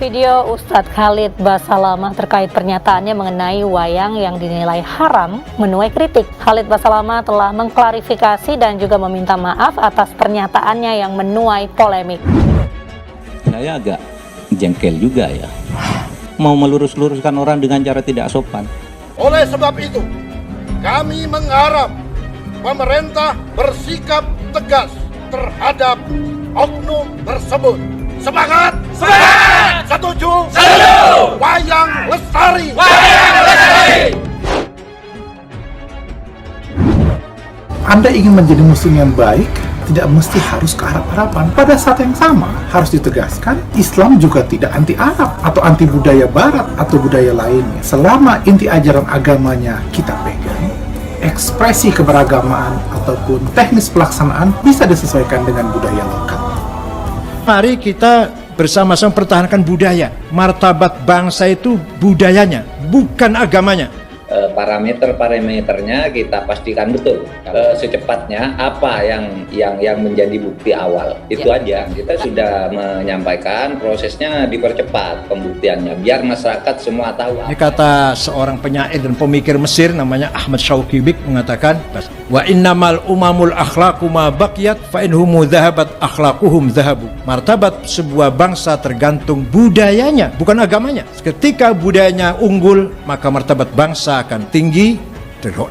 video Ustadz Khalid Basalamah terkait pernyataannya mengenai wayang yang dinilai haram menuai kritik. Khalid Basalamah telah mengklarifikasi dan juga meminta maaf atas pernyataannya yang menuai polemik. Saya agak jengkel juga ya, mau melurus-luruskan orang dengan cara tidak sopan. Oleh sebab itu, kami mengharap pemerintah bersikap tegas terhadap oknum tersebut. Semangat! Semangat! Setuju! Setuju! Wayang lestari! Wayang lestari! Anda ingin menjadi muslim yang baik, tidak mesti harus ke Arab-Araban. Pada saat yang sama, harus ditegaskan, Islam juga tidak anti-Arab atau anti budaya Barat atau budaya lainnya. Selama inti ajaran agamanya kita pegang, ekspresi keberagamaan ataupun teknis pelaksanaan bisa disesuaikan dengan budaya lokal. Mari kita bersama-sama pertahankan budaya. Martabat bangsa itu budayanya, bukan agamanya. Parameternya kita pastikan betul secepatnya apa yang menjadi bukti awal itu aja. Kita sudah menyampaikan prosesnya dipercepat pembuktiannya biar masyarakat semua tahu. Ini kata seorang penyair dan pemikir Mesir namanya Ahmad Shauqi Bik mengatakan, wa innamal umamul akhlaqu ma baqiyat fa inhumu dhahabat akhlaquhum dhahabu. Martabat sebuah bangsa tergantung budayanya, bukan agamanya. Ketika budayanya unggul, maka martabat bangsa akan tinggi,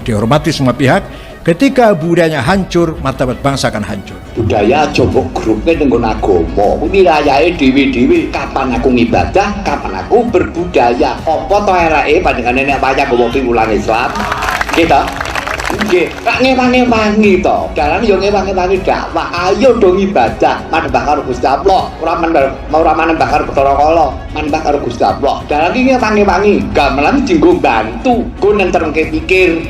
dihormati semua pihak. Ketika budayanya hancur, martabat bangsa akan hancur. Budaya coba grupnya dengan agama, wilayahnya dewi-dewi. Kapan aku ngibadah, kapan aku berbudaya. Apa to erae panjenengan nenek wayang nggawa piwulan Islam? Gitu. Nggih, rak ngewangi to. Dalan yo ngewangi dakwah. Ayo dong ibadah, manembah karo Gusti Allah. Ora manembah karo Bathara Kala, manembah karo Gusti Allah. Dalan iki ngewangi, gamelan dienggo bantu, go nentremke pikir.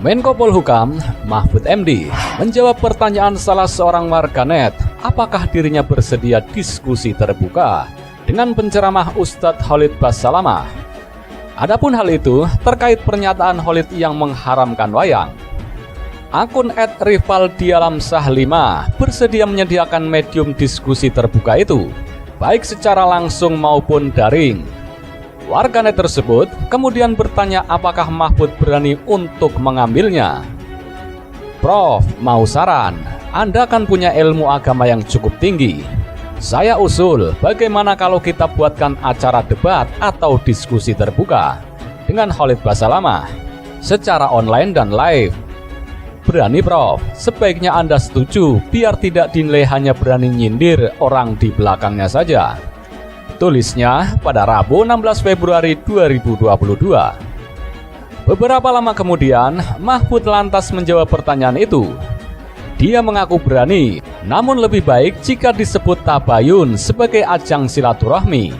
Menko Polhukam Mahfud MD menjawab pertanyaan salah seorang warganet, apakah dirinya bersedia diskusi terbuka dengan penceramah Ustadz Khalid Basalamah. Adapun hal itu terkait pernyataan Khalid yang mengharamkan wayang, akun @rivaldialamsah5 bersedia menyediakan medium diskusi terbuka itu, baik secara langsung maupun daring. Warganet tersebut kemudian bertanya apakah Mahfud berani untuk mengambilnya. Prof, mau saran, Anda kan punya ilmu agama yang cukup tinggi. Saya usul, bagaimana kalau kita buatkan acara debat atau diskusi terbuka dengan Khalid Basalamah secara online dan live. Berani Prof, sebaiknya Anda setuju biar tidak dinilai hanya berani nyindir orang di belakangnya saja. Tulisnya pada Rabu 16 Februari 2022. Beberapa lama kemudian, Mahfud lantas menjawab pertanyaan itu. Dia mengaku berani, namun lebih baik jika disebut tabayun sebagai ajang silaturahmi.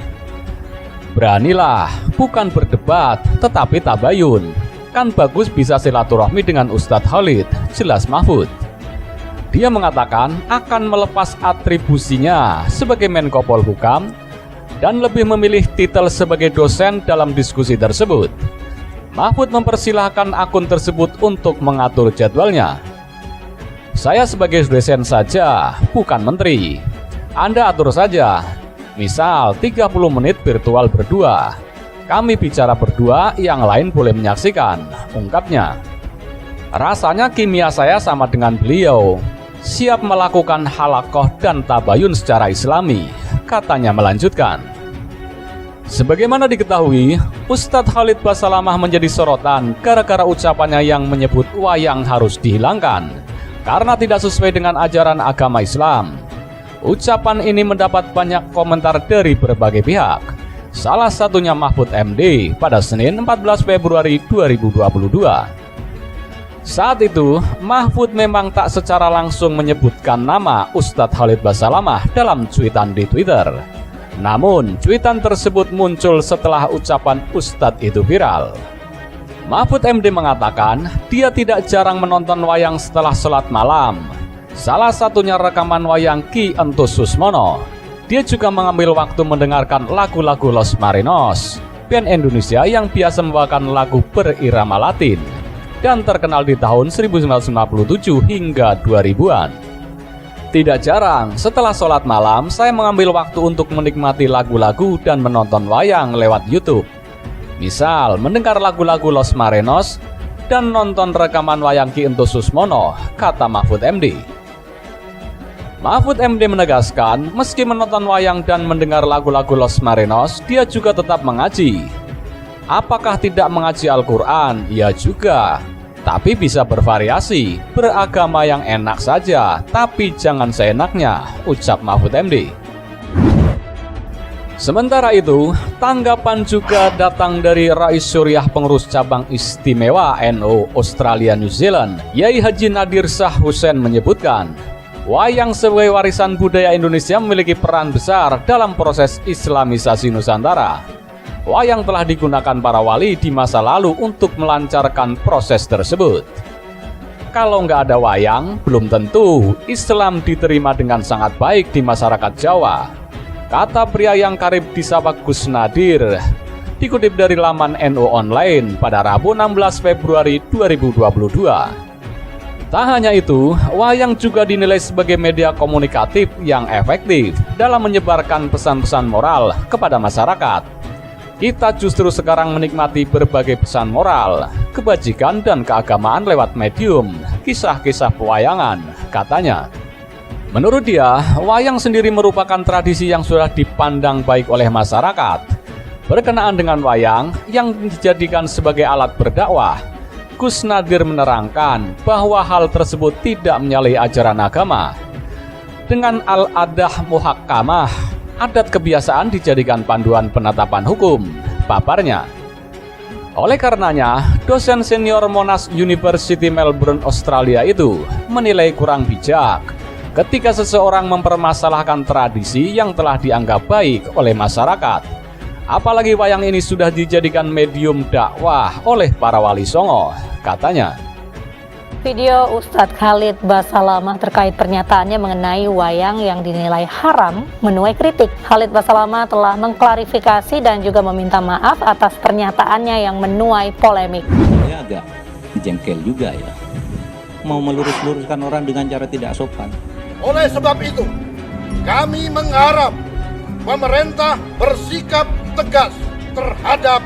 Beranilah, bukan berdebat, tetapi tabayun. Kan bagus bisa silaturahmi dengan Ustadz Khalid, jelas Mahfud. Dia mengatakan akan melepas atribusinya sebagai Menko Polhukam dan lebih memilih titel sebagai dosen dalam diskusi tersebut. Mahfud mempersilahkan akun tersebut untuk mengatur jadwalnya. Saya sebagai dosen saja, bukan menteri. Anda atur saja. Misal 30 menit virtual berdua. Kami bicara berdua, yang lain boleh menyaksikan, ungkapnya. Rasanya kimia saya sama dengan beliau. Siap melakukan halakoh dan tabayun secara islami, katanya melanjutkan. Sebagaimana diketahui, Ustadz Khalid Basalamah menjadi sorotan gara-gara ucapannya yang menyebut wayang harus dihilangkan karena tidak sesuai dengan ajaran agama Islam. Ucapan ini mendapat banyak komentar dari berbagai pihak. Salah satunya Mahfud MD pada Senin 14 Februari 2022. Saat itu, Mahfud memang tak secara langsung menyebutkan nama Ustadz Khalid Basalamah dalam cuitan di Twitter. Namun, cuitan tersebut muncul setelah ucapan Ustadz itu viral. Mahfud MD mengatakan dia tidak jarang menonton wayang setelah sholat malam. Salah satunya rekaman wayang Ki Entus Susmono. Dia juga mengambil waktu mendengarkan lagu-lagu Los Marinos, band Indonesia yang biasa membawakan lagu berirama Latin dan terkenal di tahun 1997 hingga 2000-an. Tidak jarang, setelah sholat malam, saya mengambil waktu untuk menikmati lagu-lagu dan menonton wayang lewat YouTube. Misal, mendengar lagu-lagu Los Marenos dan nonton rekaman wayang Ki Ento Susmono, kata Mahfud MD. Mahfud MD menegaskan, meski menonton wayang dan mendengar lagu-lagu Los Marenos, dia juga tetap mengaji. Apakah tidak mengaji Al-Quran? Ya juga. Tapi bisa bervariasi, beragama yang enak saja, tapi jangan seenaknya, ucap Mahfud MD. Sementara itu, tanggapan juga datang dari Rais Syuriah Pengurus Cabang Istimewa NU Australia New Zealand, Yai Haji Nadir Shah Hussein menyebutkan, wayang sebagai warisan budaya Indonesia memiliki peran besar dalam proses Islamisasi Nusantara. Wayang telah digunakan para wali di masa lalu untuk melancarkan proses tersebut. Kalau nggak ada wayang, belum tentu Islam diterima dengan sangat baik di masyarakat Jawa, kata pria yang karib disapa Gus Nadir, dikutip dari laman NU Online pada Rabu 16 Februari 2022. Tak hanya itu, wayang juga dinilai sebagai media komunikatif yang efektif dalam menyebarkan pesan-pesan moral kepada masyarakat. Kita justru sekarang menikmati berbagai pesan moral, kebajikan dan keagamaan lewat medium, kisah-kisah pewayangan, katanya. Menurut dia, wayang sendiri merupakan tradisi yang sudah dipandang baik oleh masyarakat. Berkenaan dengan wayang yang dijadikan sebagai alat berdakwah, Gus Nadir menerangkan bahwa hal tersebut tidak menyalahi ajaran agama. Dengan al-adah muhakkamah, adat kebiasaan dijadikan panduan penetapan hukum, paparnya. Oleh karenanya, dosen senior Monash University Melbourne, Australia itu menilai kurang bijak ketika seseorang mempermasalahkan tradisi yang telah dianggap baik oleh masyarakat. Apalagi wayang ini sudah dijadikan medium dakwah oleh para wali songo, katanya. Video Ustadz Khalid Basalamah terkait pernyataannya mengenai wayang yang dinilai haram menuai kritik. Khalid Basalamah telah mengklarifikasi dan juga meminta maaf atas pernyataannya yang menuai polemik. Saya agak jengkel juga ya, mau melurus-luruskan orang dengan cara tidak sopan. Oleh sebab itu, kami mengharap pemerintah bersikap tegas terhadap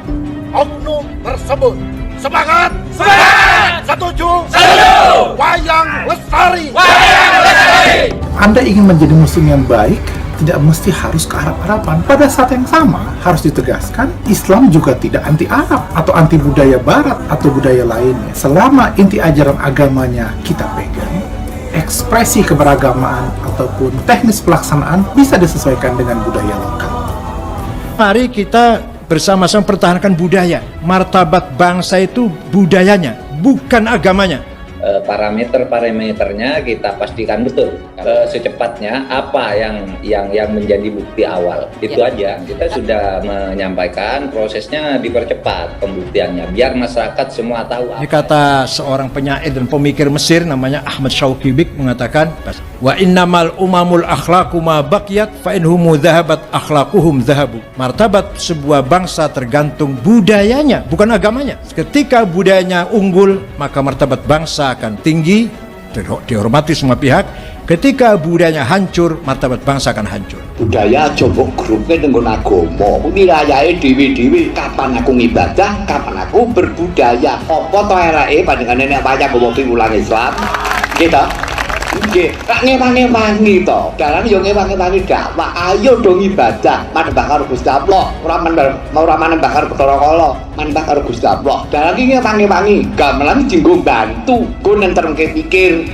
oknum tersebut. Semangat! Semangat! Setuju? Setuju! Wayang lestari! Wayang lestari! Anda ingin menjadi muslim yang baik, tidak mesti harus ke Arab-Araban. Pada saat yang sama, harus ditegaskan, Islam juga tidak anti-Arab atau anti budaya Barat atau budaya lainnya. Selama inti ajaran agamanya kita pegang, ekspresi keberagamaan ataupun teknis pelaksanaan bisa disesuaikan dengan budaya lokal. Mari kita bersama-sama pertahankan budaya. Martabat bangsa itu budayanya, bukan agamanya. Parameter-parameternya kita pastikan betul secepatnya apa yang menjadi bukti awal. Itu aja. Kita sudah menyampaikan prosesnya dipercepat pembuktiannya biar masyarakat semua tahu. Ini kata seorang penyair dan pemikir Mesir namanya Ahmad Shawqi Bik mengatakan, wa innamal umamul akhlaqu ma baqiyat fa inhum dhahabat akhlaquhum dhahabu. Martabat sebuah bangsa tergantung budayanya, bukan agamanya. Ketika budayanya unggul, maka martabat bangsa akan tinggi, dihormati semua pihak. Ketika budayanya hancur, martabat bangsa akan hancur. Budaya coba grupnya dengan agama, wilayahnya dewi-dewi. Kapan aku ngibadah, kapan aku berbudaya. Apa to erake panjenengan nenek wayang bawa piwulang Islam? Gitu. Nggih, tak ngewangi-wangi to. Dalan yo ngewangi-wangi dakwah. Ayo dong ibadah, manembah karo Gusti Allah. Ora manembah karo Bathara Kala, manembah karo Gusti Allah. Dalan iki ngewangi-wangi, gamelan jinggo bantu, ku nentremke pikir.